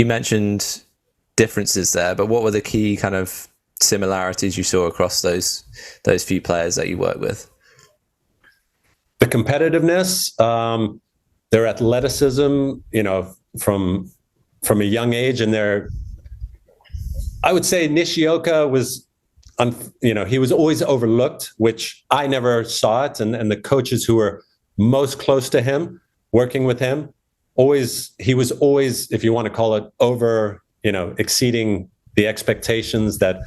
You mentioned differences there, but what were the key kind of similarities you saw across those few players that you worked with? The competitiveness, their athleticism, from a young age, and I would say Nishioka was, he was always overlooked, which I never saw it, and the coaches who were most close to him, working with him, he was always, if you want to call it, over, exceeding the expectations that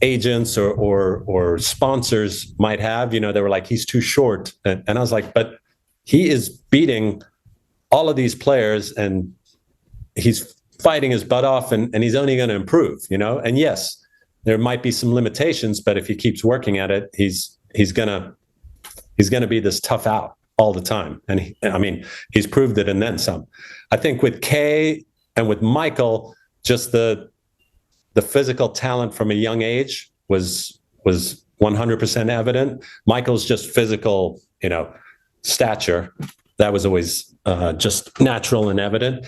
agents or sponsors might have. They were like, he's too short. And I was like, but he is beating all of these players and he's fighting his butt off, and he's only going to improve, And yes, there might be some limitations, but if he keeps working at it, he's going to be this tough out all the time. And he's proved it and then some. I think with Kei and with Michael, just the physical talent from a young age was 100% evident. Michael's just physical, stature. That was always just natural and evident.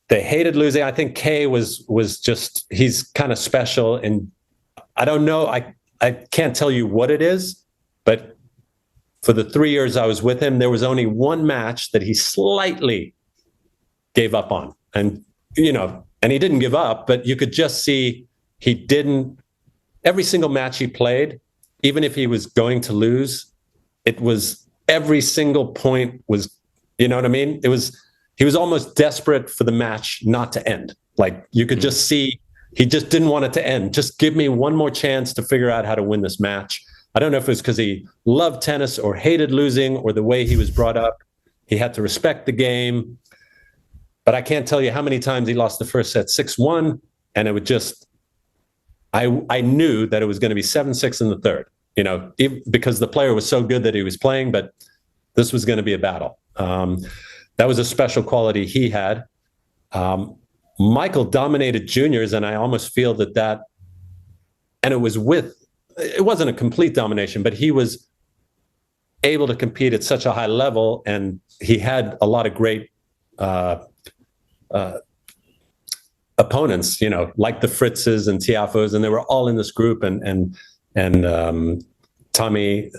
They hated losing. I think Kei was just, he's kind of special. And I don't know, I can't tell you what it is, but for the 3 years I was with him, there was only one match that he slightly gave up on. And, and he didn't give up, but you could just see he didn't, every single match he played, even if he was going to lose, it was every single point was, you know what I mean? He was almost desperate for the match not to end. Like you could just see, he just didn't want it to end. Just give me one more chance to figure out how to win this match. I don't know if it was because he loved tennis or hated losing or the way he was brought up. He had to respect the game. But I can't tell you how many times he lost the first set 6-1, and it would just, I knew that it was going to be 7-6 in the third, because the player was so good that he was playing, but this was going to be a battle. That was a special quality he had. Michael dominated juniors, and I almost feel that, and it wasn't a complete domination, but he was able to compete at such a high level, and he had a lot of great opponents, like the Fritzes and Tiafos, and they were all in this group, and Tommy,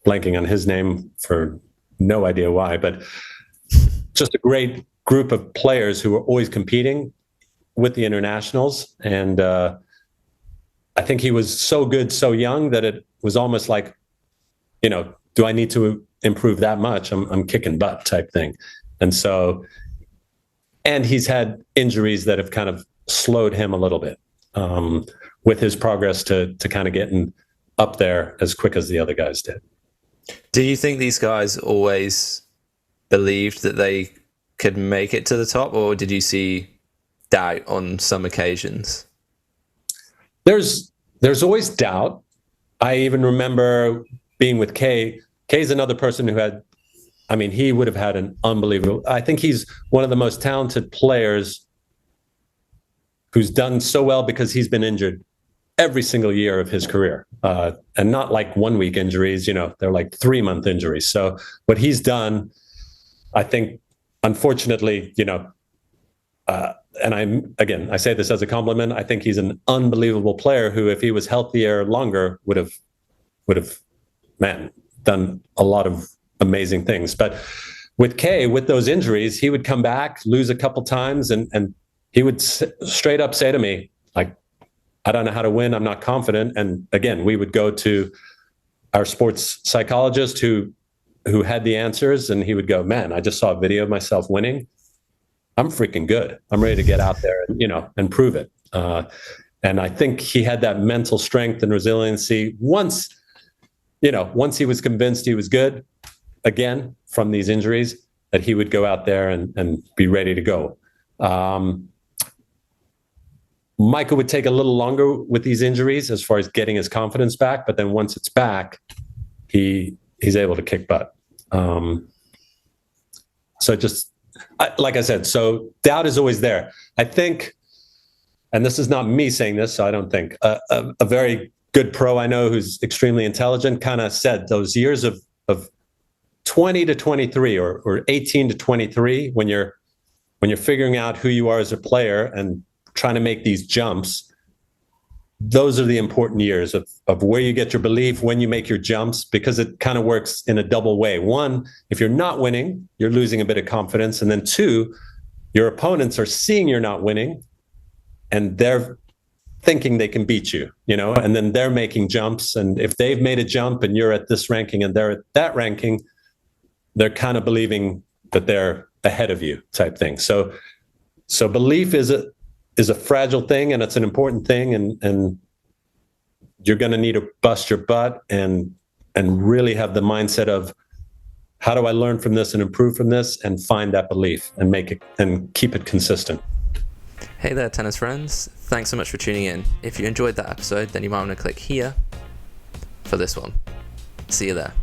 blanking on his name for no idea why, but just a great group of players who were always competing with the internationals. And I think he was so good, so young, that it was almost like, do I need to improve that much? I'm kicking butt type thing. And he's had injuries that have kind of slowed him a little bit with his progress to kind of getting up there as quick as the other guys did. Do you think these guys always believed that they could make it to the top, or did you see doubt on some occasions? There's always doubt. I even remember being with Kei. Kei's another person who had, he would have had an unbelievable, I think he's one of the most talented players who's done so well because he's been injured every single year of his career. And not like 1 week injuries, they're like 3-month injuries. So what he's done, I think, unfortunately, and I say this as a compliment, I think he's an unbelievable player who, if he was healthier longer, would have, done a lot of amazing things. But with Kei, with those injuries, he would come back, lose a couple times, and he would straight up say to me, like, I don't know how to win. I'm not confident. And again, we would go to our sports psychologist who had the answers, and he would go, man, I just saw a video of myself winning. I'm freaking good. I'm ready to get out there and, and prove it. And I think he had that mental strength and resiliency once he was convinced he was good again from these injuries, that he would go out there and be ready to go. Michael would take a little longer with these injuries as far as getting his confidence back, but then once it's back, he's able to kick butt. So just, like I said, so doubt is always there. I think, and this is not me saying this, so I don't think, a very good pro I know who's extremely intelligent kind of said those years of 20 to 23 or 18 to 23, when you're figuring out who you are as a player and trying to make these jumps, those are the important years of where you get your belief, when you make your jumps, because it kind of works in a double way. One, if you're not winning, you're losing a bit of confidence. And then two, your opponents are seeing you're not winning and they're thinking they can beat you, and then they're making jumps. And if they've made a jump and you're at this ranking and they're at that ranking, they're kind of believing that they're ahead of you, type thing. So belief is a fragile thing, and it's an important thing, and you're going to need to bust your butt and really have the mindset of, how do I learn from this and improve from this, and find that belief and make it and keep it consistent. Hey there, tennis friends. Thanks so much for tuning in. If you enjoyed that episode, then you might want to click here for this one. See you there.